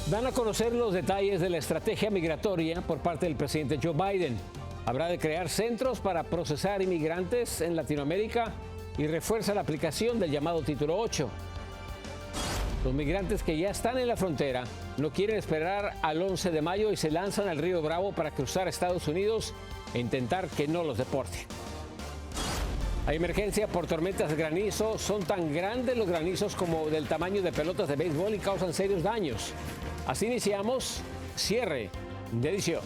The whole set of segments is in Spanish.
Dan a conocer los detalles de la estrategia migratoria por parte del presidente Joe Biden. Habrá de crear centros para procesar inmigrantes en Latinoamérica y refuerza la aplicación del llamado Título 8. Los migrantes que ya están en la frontera no quieren esperar al 11 de mayo y se lanzan al Río Bravo para cruzar a Estados Unidos e intentar que no los deporten. Hay emergencia por tormentas de granizo. Son tan grandes los granizos como del tamaño de pelotas de béisbol y causan serios daños. Así iniciamos cierre de edición.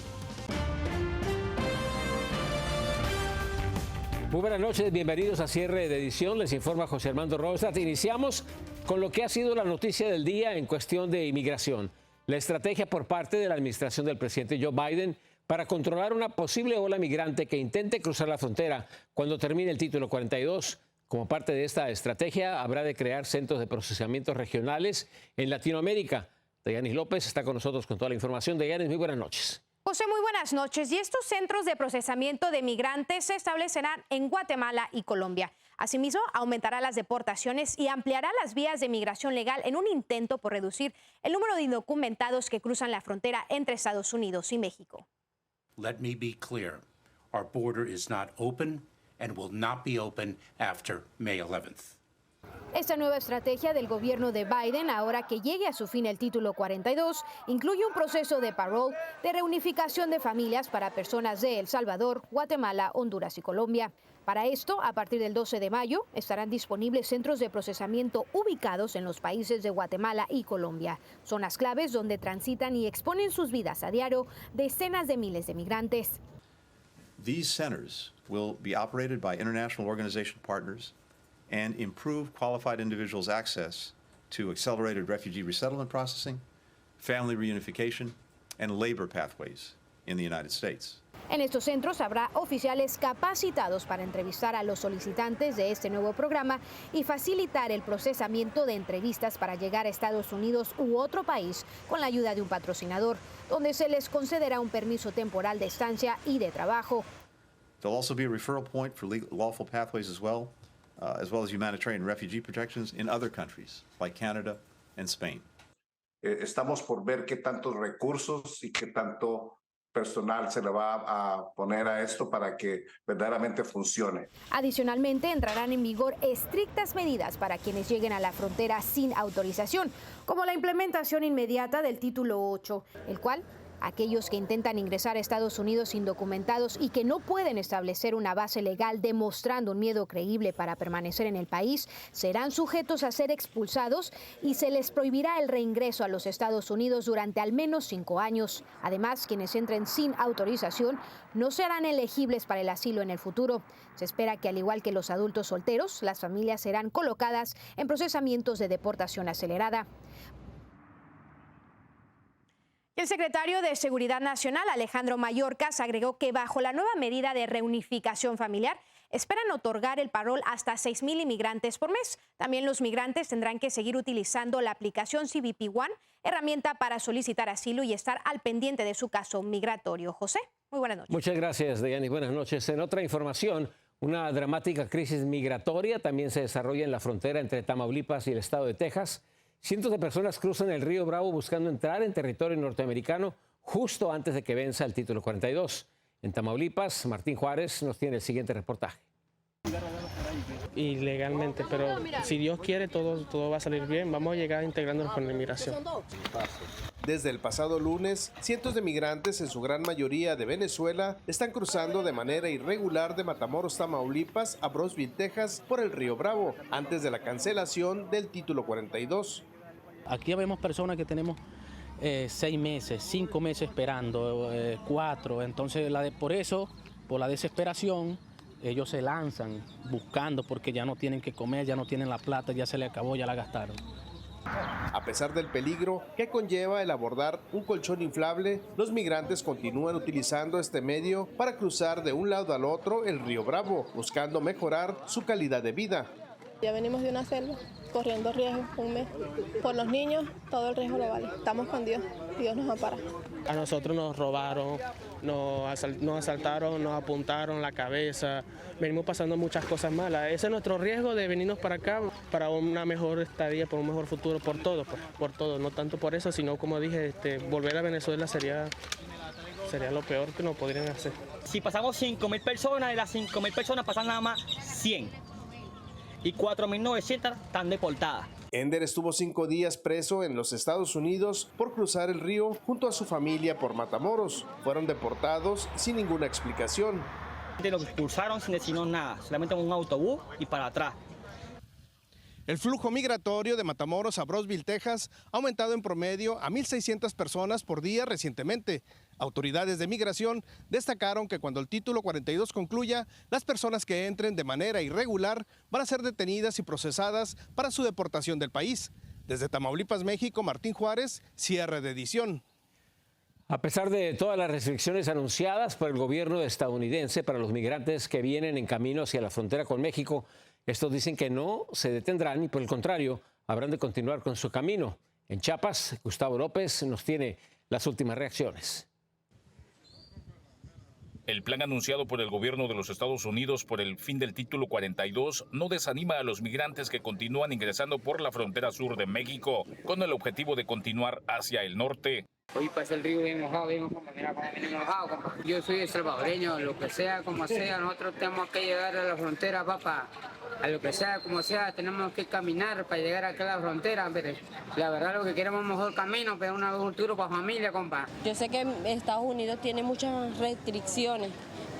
Muy buenas noches, bienvenidos a cierre de edición. Les informa José Armando Rosenstadt. Iniciamos con lo que ha sido la noticia del día en cuestión de inmigración. La estrategia por parte de la administración del presidente Joe Biden para controlar una posible ola migrante que intente cruzar la frontera cuando termine el Título 42. Como parte de esta estrategia, habrá de crear centros de procesamiento regionales en Latinoamérica. Dayanis López está con nosotros con toda la información. Dayanis, muy buenas noches. José, muy buenas noches. Y estos centros de procesamiento de migrantes se establecerán en Guatemala y Colombia. Asimismo, aumentará las deportaciones y ampliará las vías de migración legal en un intento por reducir el número de indocumentados que cruzan la frontera entre Estados Unidos y México. Let me be clear. Our border is not open and will not be open after May 11th. Esta nueva estrategia del gobierno de Biden, ahora que llegue a su fin el Título 42, incluye un proceso de parole, de reunificación de familias para personas de El Salvador, Guatemala, Honduras y Colombia. Para esto, a partir del 12 de mayo, estarán disponibles centros de procesamiento ubicados en los países de Guatemala y Colombia, zonas claves donde transitan y exponen sus vidas a diario decenas de miles de migrantes. These centers will be operated by international organization partners and improve qualified individuals' access to accelerated refugee resettlement processing, family reunification, and labor pathways in the United States. En estos centros habrá oficiales capacitados para entrevistar a los solicitantes de este nuevo programa y facilitar el procesamiento de entrevistas para llegar a Estados Unidos u otro país con la ayuda de un patrocinador, donde se les concederá un permiso temporal de estancia y de trabajo. There'll also be a referral point for lawful pathways as well as humanitarian refugee protections in other countries like Canada and Spain. Estamos por ver qué tantos recursos y qué tanto personal se le va a poner a esto para que verdaderamente funcione. Adicionalmente, entrarán en vigor estrictas medidas para quienes lleguen a la frontera sin autorización, como la implementación inmediata del Título 8, el cual aquellos que intentan ingresar a Estados Unidos indocumentados y que no pueden establecer una base legal demostrando un miedo creíble para permanecer en el país serán sujetos a ser expulsados y se les prohibirá el reingreso a los Estados Unidos durante al menos 5 años. Además, quienes entren sin autorización no serán elegibles para el asilo en el futuro. Se espera que, al igual que los adultos solteros, las familias serán colocadas en procesamientos de deportación acelerada. El secretario de Seguridad Nacional, Alejandro Mayorkas, agregó que bajo la nueva medida de reunificación familiar esperan otorgar el parol hasta 6,000 inmigrantes por mes. También los migrantes tendrán que seguir utilizando la aplicación CBP One, herramienta para solicitar asilo y estar al pendiente de su caso migratorio. José, muy buenas noches. Muchas gracias, Dayani. Buenas noches. En otra información, una dramática crisis migratoria también se desarrolla en la frontera entre Tamaulipas y el estado de Texas. Cientos de personas cruzan el río Bravo buscando entrar en territorio norteamericano justo antes de que venza el Título 42. En Tamaulipas, Martín Juárez nos tiene el siguiente reportaje. Ilegalmente, pero si Dios quiere todo va a salir bien. Vamos a llegar integrándonos con la inmigración. Desde el pasado lunes, cientos de migrantes, en su gran mayoría de Venezuela, están cruzando de manera irregular de Matamoros, Tamaulipas, a Brownsville, Texas, por el río Bravo, antes de la cancelación del Título 42. Aquí vemos personas que tenemos 6 meses, 5 meses esperando, 4. Entonces, por la desesperación, ellos se lanzan buscando porque ya no tienen que comer, ya no tienen la plata, ya se les acabó, ya la gastaron. A pesar del peligro que conlleva el abordar un colchón inflable, los migrantes continúan utilizando este medio para cruzar de un lado al otro el río Bravo, buscando mejorar su calidad de vida. Ya venimos de una selva, corriendo riesgos un mes. Por los niños, todo el riesgo lo vale. Estamos con Dios, Dios nos ampara. A nosotros nos robaron, nos asaltaron, nos apuntaron la cabeza, venimos pasando muchas cosas malas. Ese es nuestro riesgo de venirnos para acá, para una mejor estadía, por un mejor futuro, por todo, no tanto por eso, sino como dije, volver a Venezuela sería lo peor que nos podrían hacer. Si pasamos 5.000 personas, de las 5.000 personas pasan nada más 100 y 4.900 están deportadas. Ender estuvo 5 días preso en los Estados Unidos por cruzar el río junto a su familia por Matamoros. Fueron deportados sin ninguna explicación. Los expulsaron sin decirnos nada, solamente en un autobús y para atrás. El flujo migratorio de Matamoros a Brownsville, Texas, ha aumentado en promedio a 1.600 personas por día recientemente. Autoridades de migración destacaron que cuando el título 42 concluya, las personas que entren de manera irregular van a ser detenidas y procesadas para su deportación del país. Desde Tamaulipas, México, Martín Juárez, cierre de edición. A pesar de todas las restricciones anunciadas por el gobierno estadounidense para los migrantes que vienen en camino hacia la frontera con México, estos dicen que no se detendrán y, por el contrario, habrán de continuar con su camino. En Chiapas, Gustavo López nos tiene las últimas reacciones. El plan anunciado por el gobierno de los Estados Unidos por el fin del título 42 no desanima a los migrantes que continúan ingresando por la frontera sur de México, con el objetivo de continuar hacia el norte. Hoy pasa el río bien mojado, mira cómo viene mojado, compa. Yo soy salvadoreño, lo que sea, como sea, nosotros tenemos que llegar a la frontera, papá. A lo que sea, como sea, tenemos que caminar para llegar acá a la frontera, pero la verdad lo que queremos es un mejor camino, pero un futuro para familia, compa. Yo sé que Estados Unidos tiene muchas restricciones,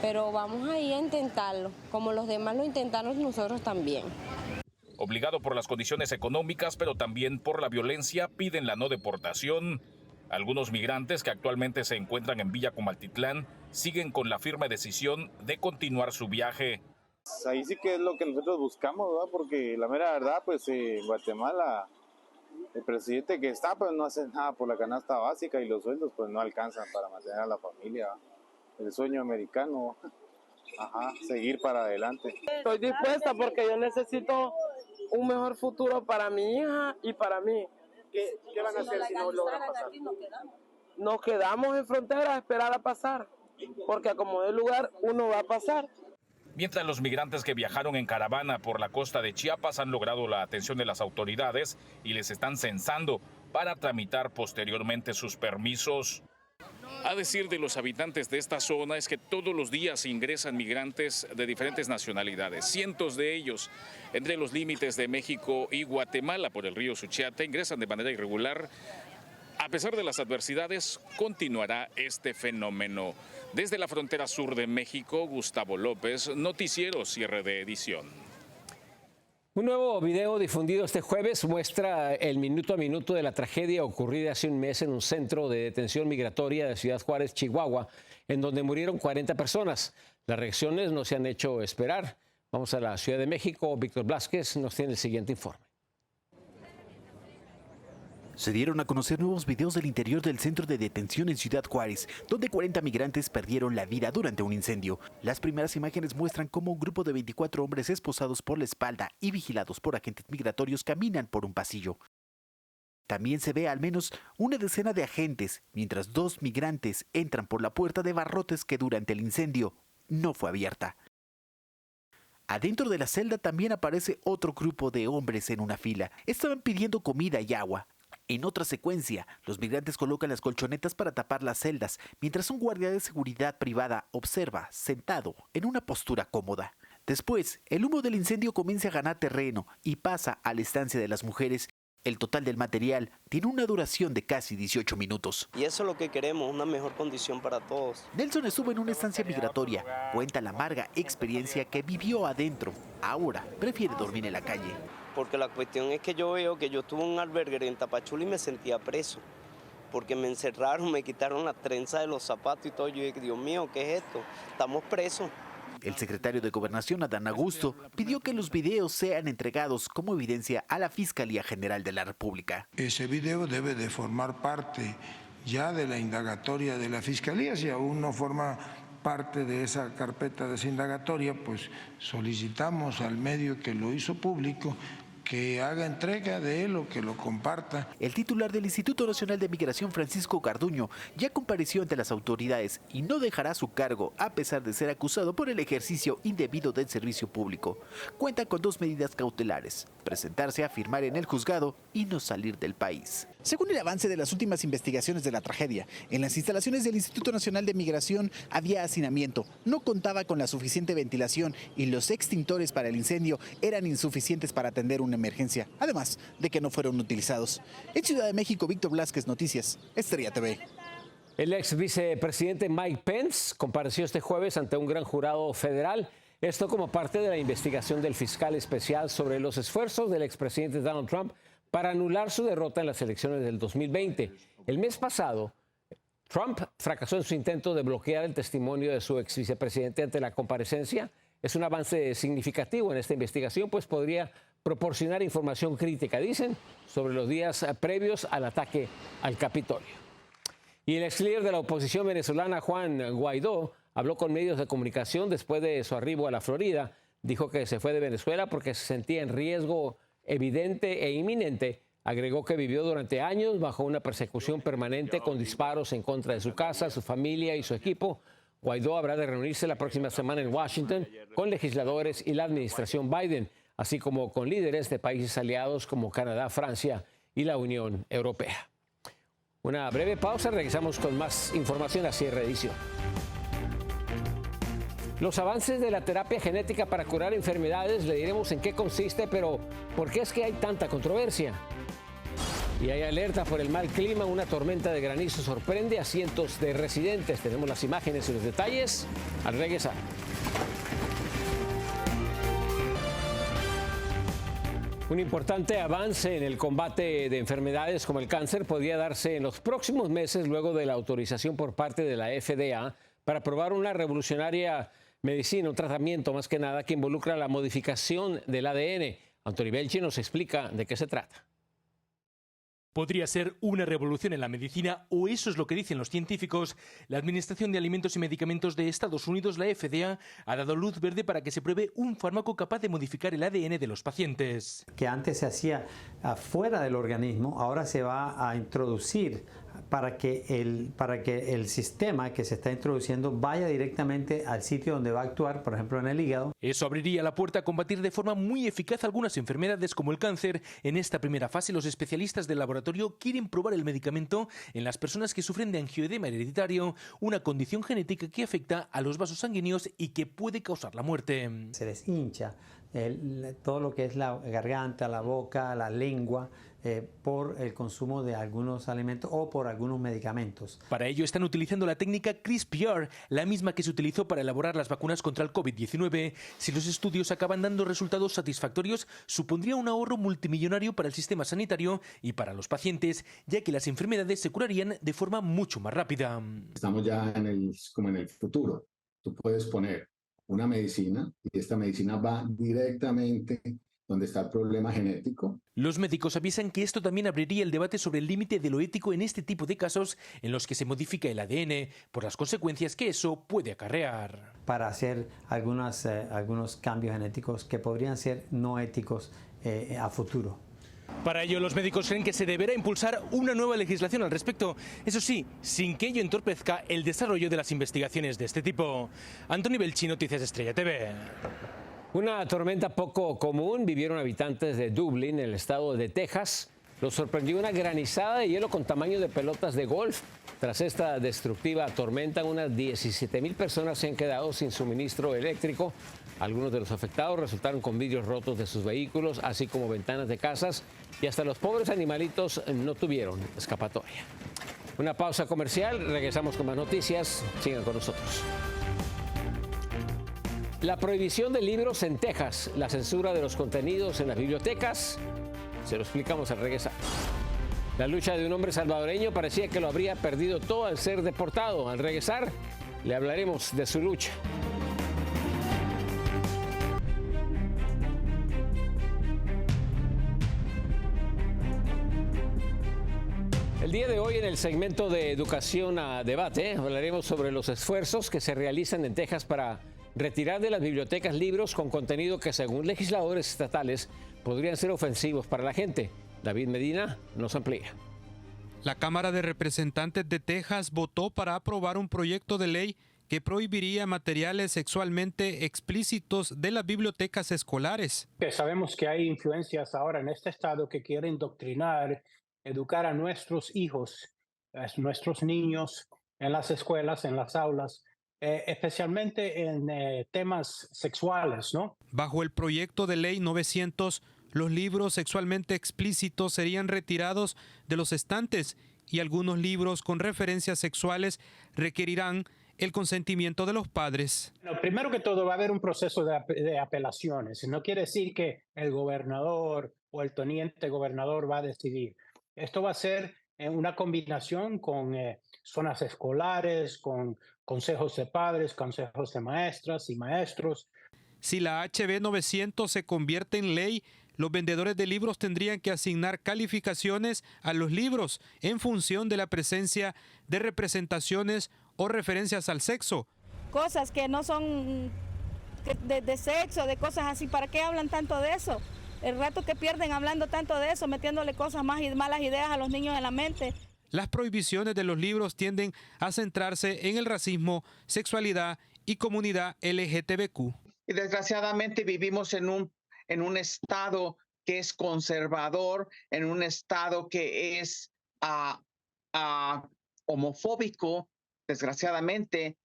pero vamos ahí a intentarlo. Como los demás lo intentaron, nosotros también. Obligado por las condiciones económicas, pero también por la violencia, piden la no deportación. Algunos migrantes que actualmente se encuentran en Villa Comaltitlán siguen con la firme decisión de continuar su viaje. Ahí sí que es lo que nosotros buscamos, ¿verdad? Porque la mera verdad, pues en Guatemala, el presidente que está, pues no hace nada por la canasta básica y los sueldos pues no alcanzan para mantener a la familia. El sueño americano, seguir para adelante. Estoy dispuesta porque yo necesito un mejor futuro para mi hija y para mí. ¿Qué van a hacer si no logran pasar? Nos quedamos en frontera a esperar a pasar, porque a como de lugar uno va a pasar. Mientras los migrantes que viajaron en caravana por la costa de Chiapas han logrado la atención de las autoridades y les están censando para tramitar posteriormente sus permisos. A decir de los habitantes de esta zona es que todos los días ingresan migrantes de diferentes nacionalidades. Cientos de ellos entre los límites de México y Guatemala por el río Suchiate ingresan de manera irregular. A pesar de las adversidades, continuará este fenómeno. Desde la frontera sur de México, Gustavo López, Noticiero Cierre de Edición. Un nuevo video difundido este jueves muestra el minuto a minuto de la tragedia ocurrida hace un mes en un centro de detención migratoria de Ciudad Juárez, Chihuahua, en donde murieron 40 personas. Las reacciones no se han hecho esperar. Vamos a la Ciudad de México. Víctor Blázquez nos tiene el siguiente informe. Se dieron a conocer nuevos videos del interior del centro de detención en Ciudad Juárez, donde 40 migrantes perdieron la vida durante un incendio. Las primeras imágenes muestran cómo un grupo de 24 hombres esposados por la espalda y vigilados por agentes migratorios caminan por un pasillo. También se ve al menos una decena de agentes, mientras 2 migrantes entran por la puerta de barrotes que durante el incendio no fue abierta. Adentro de la celda también aparece otro grupo de hombres en una fila. Estaban pidiendo comida y agua. En otra secuencia, los migrantes colocan las colchonetas para tapar las celdas, mientras un guardia de seguridad privada observa, sentado, en una postura cómoda. Después, el humo del incendio comienza a ganar terreno y pasa a la estancia de las mujeres. El total del material tiene una duración de casi 18 minutos. Y eso es lo que queremos, una mejor condición para todos. Nelson estuvo en una estancia migratoria. Cuenta la amarga experiencia que vivió adentro. Ahora prefiere dormir en la calle. Porque la cuestión es que yo veo que yo estuve en un albergue en Tapachula y me sentía preso. Porque me encerraron, me quitaron la trenza de los zapatos y todo. Yo dije, Dios mío, ¿qué es esto? Estamos presos. El secretario de Gobernación, Adán Augusto, pidió que los videos sean entregados como evidencia a la Fiscalía General de la República. Ese video debe de formar parte ya de la indagatoria de la Fiscalía. Si aún no forma parte de esa carpeta de esa indagatoria, pues solicitamos al medio que lo hizo público que haga entrega de él o que lo comparta. El titular del Instituto Nacional de Migración, Francisco Garduño, ya compareció ante las autoridades y no dejará su cargo a pesar de ser acusado por el ejercicio indebido del servicio público. Cuenta con 2 medidas cautelares: presentarse a firmar en el juzgado y no salir del país. Según el avance de las últimas investigaciones de la tragedia, en las instalaciones del Instituto Nacional de Migración había hacinamiento, no contaba con la suficiente ventilación y los extintores para el incendio eran insuficientes para atender una emergencia, además de que no fueron utilizados. En Ciudad de México, Víctor Blázquez, Noticias, Estrella TV. El ex vicepresidente Mike Pence compareció este jueves ante un gran jurado federal. Esto como parte de la investigación del fiscal especial sobre los esfuerzos del expresidente Donald Trump para anular su derrota en las elecciones del 2020. El mes pasado, Trump fracasó en su intento de bloquear el testimonio de su ex vicepresidente ante la comparecencia. Es un avance significativo en esta investigación, pues podría proporcionar información crítica, dicen, sobre los días previos al ataque al Capitolio. Y el ex líder de la oposición venezolana, Juan Guaidó, habló con medios de comunicación después de su arribo a la Florida. Dijo que se fue de Venezuela porque se sentía en riesgo evidente e inminente. Agregó que vivió durante años bajo una persecución permanente con disparos en contra de su casa, su familia y su equipo. Guaidó habrá de reunirse la próxima semana en Washington con legisladores y la administración Biden, así como con líderes de países aliados como Canadá, Francia y la Unión Europea. Una breve pausa, regresamos con más información a cierre de edición. Los avances de la terapia genética para curar enfermedades, le diremos en qué consiste, pero ¿por qué es que hay tanta controversia? Y hay alerta por el mal clima, una tormenta de granizo sorprende a cientos de residentes. Tenemos las imágenes y los detalles al regresar. Un importante avance en el combate de enfermedades como el cáncer podría darse en los próximos meses luego de la autorización por parte de la FDA para probar una revolucionaria medicina, un tratamiento más que nada que involucra la modificación del ADN. Anthony Belchi nos explica de qué se trata. Podría ser una revolución en la medicina, o eso es lo que dicen los científicos. La Administración de Alimentos y Medicamentos de Estados Unidos, la FDA, ha dado luz verde para que se pruebe un fármaco capaz de modificar el ADN de los pacientes. Que antes se hacía afuera del organismo, ahora se va a introducir para que el sistema que se está introduciendo vaya directamente al sitio donde va a actuar, por ejemplo en el hígado. Eso abriría la puerta a combatir de forma muy eficaz algunas enfermedades como el cáncer. En esta primera fase, los especialistas del laboratorio quieren probar el medicamento en las personas que sufren de angioedema hereditario, una condición genética que afecta a los vasos sanguíneos y que puede causar la muerte. Se les hincha todo lo que es la garganta, la boca, la lengua, por el consumo de algunos alimentos o por algunos medicamentos. Para ello están utilizando la técnica CRISPR, la misma que se utilizó para elaborar las vacunas contra el COVID-19. Si los estudios acaban dando resultados satisfactorios, supondría un ahorro multimillonario para el sistema sanitario y para los pacientes, ya que las enfermedades se curarían de forma mucho más rápida. Estamos ya como en el futuro. Tú puedes poner una medicina y esta medicina va directamente donde está el problema genético. Los médicos avisan que esto también abriría el debate sobre el límite de lo ético en este tipo de casos en los que se modifica el ADN por las consecuencias que eso puede acarrear. Para hacer algunos cambios genéticos que podrían ser no éticos a futuro. Para ello, los médicos creen que se deberá impulsar una nueva legislación al respecto, eso sí, sin que ello entorpezca el desarrollo de las investigaciones de este tipo. Anthony Belchi, Noticias Estrella TV. Una tormenta poco común vivieron habitantes de Dublín, en el estado de Texas. Los sorprendió una granizada de hielo con tamaño de pelotas de golf. Tras esta destructiva tormenta, unas 17,000 personas se han quedado sin suministro eléctrico. Algunos de los afectados resultaron con vidrios rotos de sus vehículos, así como ventanas de casas, y hasta los pobres animalitos no tuvieron escapatoria. Una pausa comercial, regresamos con más noticias. Sigan con nosotros. La prohibición de libros en Texas, la censura de los contenidos en las bibliotecas, se lo explicamos al regresar. La lucha de un hombre salvadoreño parecía que lo habría perdido todo al ser deportado. Al regresar, le hablaremos de su lucha. El día de hoy, en el segmento de Educación a Debate, hablaremos sobre los esfuerzos que se realizan en Texas para retirar de las bibliotecas libros con contenido que, según legisladores estatales, podrían ser ofensivos para la gente. David Medina nos amplía. La Cámara de Representantes de Texas votó para aprobar un proyecto de ley que prohibiría materiales sexualmente explícitos de las bibliotecas escolares. Sabemos que hay influencias ahora en este estado que quieren doctrinar, educar a nuestros hijos, a nuestros niños en las escuelas, en las aulas, especialmente en temas sexuales, ¿no? Bajo el proyecto de ley 900, los libros sexualmente explícitos serían retirados de los estantes y algunos libros con referencias sexuales requerirán el consentimiento de los padres. Bueno, primero que todo va a haber un proceso de apelaciones. No quiere decir que el gobernador o el teniente gobernador va a decidir. Esto va a ser una combinación con zonas escolares, con consejos de padres, consejos de maestras y maestros. Si la HB 900 se convierte en ley, los vendedores de libros tendrían que asignar calificaciones a los libros en función de la presencia de representaciones o referencias al sexo. Cosas que no son de sexo, de cosas así. ¿Para qué hablan tanto de eso? El rato que pierden hablando tanto de eso, metiéndole cosas más y malas ideas a los niños en la mente. Las prohibiciones de los libros tienden a centrarse en el racismo, sexualidad y comunidad LGTBQ. Y desgraciadamente vivimos en un estado que es conservador, en un estado que es homofóbico, desgraciadamente,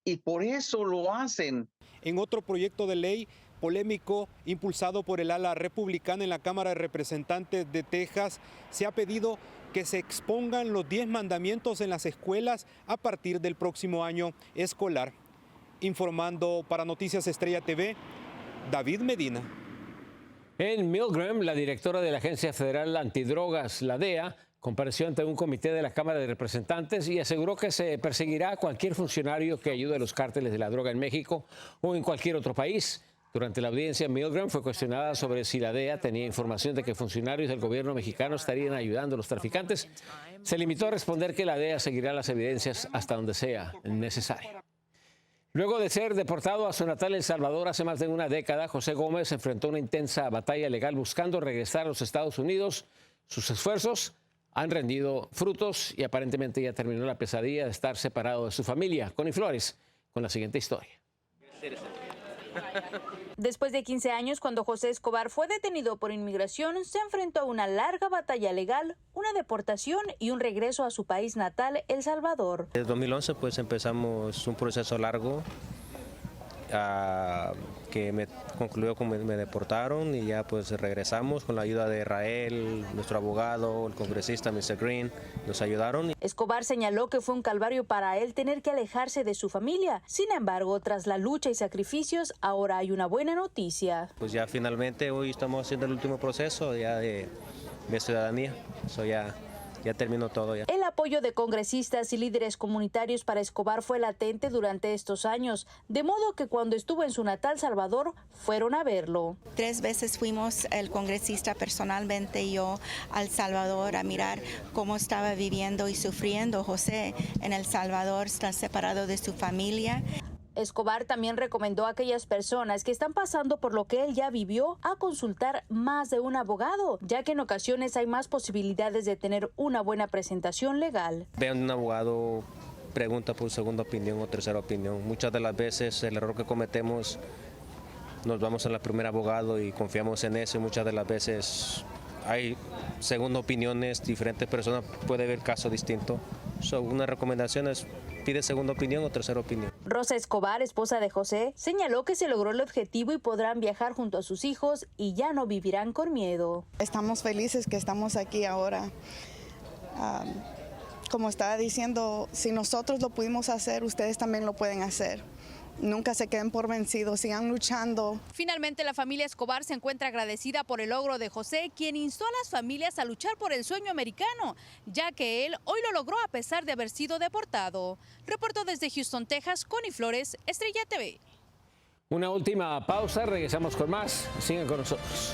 y por eso lo hacen. En otro proyecto de ley polémico impulsado por el ala republicana en la Cámara de Representantes de Texas, se ha pedido que se expongan los 10 mandamientos en las escuelas a partir del próximo año escolar. Informando para Noticias Estrella TV, David Medina. En Milgram, la directora de la Agencia Federal Antidrogas, la DEA, compareció ante un comité de la Cámara de Representantes y aseguró que se perseguirá a cualquier funcionario que ayude a los cárteles de la droga en México o en cualquier otro país. Durante la audiencia, Milgram fue cuestionada sobre si la DEA tenía información de que funcionarios del gobierno mexicano estarían ayudando a los traficantes. Se limitó a responder que la DEA seguirá las evidencias hasta donde sea necesario. Luego de ser deportado a su natal El Salvador hace más de una década, José Gómez enfrentó una intensa batalla legal buscando regresar a los Estados Unidos. Sus esfuerzos han rendido frutos y aparentemente ya terminó la pesadilla de estar separado de su familia. Connie Flores con la siguiente historia. Después de 15 años, cuando José Escobar fue detenido por inmigración, se enfrentó a una larga batalla legal, una deportación y un regreso a su país natal, El Salvador. Desde 2011 pues empezamos un proceso largo que me concluyó como me deportaron y ya pues regresamos con la ayuda de Israel, nuestro abogado, el congresista Mr. Green, nos ayudaron. Escobar señaló que fue un calvario para él tener que alejarse de su familia. Sin embargo, tras la lucha y sacrificios, ahora hay una buena noticia. Pues ya finalmente hoy estamos haciendo el último proceso ya de ciudadanía, eso ya terminó todo ya. El apoyo de congresistas y líderes comunitarios para Escobar fue latente durante estos años, de modo que cuando estuvo en su natal Salvador, fueron a verlo. 3 veces fuimos el congresista personalmente y yo al Salvador a mirar cómo estaba viviendo y sufriendo José en El Salvador, está separado de su familia. Escobar también recomendó a aquellas personas que están pasando por lo que él ya vivió a consultar más de un abogado, ya que en ocasiones hay más posibilidades de tener una buena presentación legal. Vean un abogado, pregunta por segunda opinión o tercera opinión. Muchas de las veces el error que cometemos, nos vamos al primer abogado y confiamos en eso y muchas de las veces hay segunda opiniones, diferentes personas puede ver caso distinto. Una recomendación es pide segunda opinión o tercera opinión. Rosa Escobar, esposa de José, señaló que se logró el objetivo y podrán viajar junto a sus hijos y ya no vivirán con miedo. Estamos felices que estamos aquí ahora. Como estaba diciendo, si nosotros lo pudimos hacer, ustedes también lo pueden hacer. Nunca se queden por vencidos, sigan luchando. Finalmente, la familia Escobar se encuentra agradecida por el logro de José, quien instó a las familias a luchar por el sueño americano, ya que él hoy lo logró a pesar de haber sido deportado. Reporto desde Houston, Texas, Connie Flores, Estrella TV. Una última pausa, regresamos con más. Sigan con nosotros.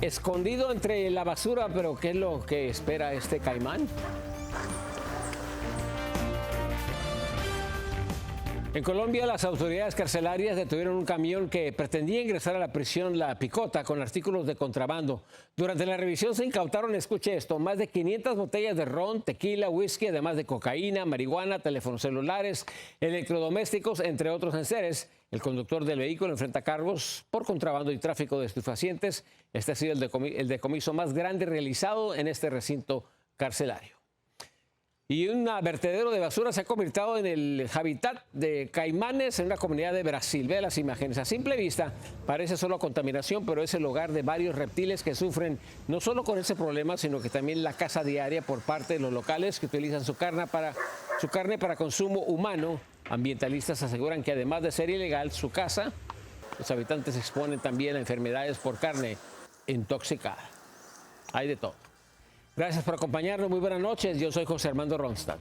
Escondido entre la basura, pero ¿qué es lo que espera este caimán? En Colombia, las autoridades carcelarias detuvieron un camión que pretendía ingresar a la prisión La Picota con artículos de contrabando. Durante la revisión se incautaron, escuche esto, más de 500 botellas de ron, tequila, whisky, además de cocaína, marihuana, teléfonos celulares, electrodomésticos, entre otros enseres. El conductor del vehículo enfrenta cargos por contrabando y tráfico de estupefacientes. Este ha sido el decomiso más grande realizado en este recinto carcelario. Y un vertedero de basura se ha convertido en el hábitat de caimanes en una comunidad de Brasil. Ve las imágenes. A simple vista parece solo contaminación, pero es el hogar de varios reptiles que sufren no solo con ese problema, sino que también la caza diaria por parte de los locales que utilizan su carne para consumo humano. Ambientalistas aseguran que además de ser ilegal su caza, los habitantes se exponen también a enfermedades por carne intoxicada. Hay de todo. Gracias por acompañarnos. Muy buenas noches. Yo soy José Armando Ronstadt.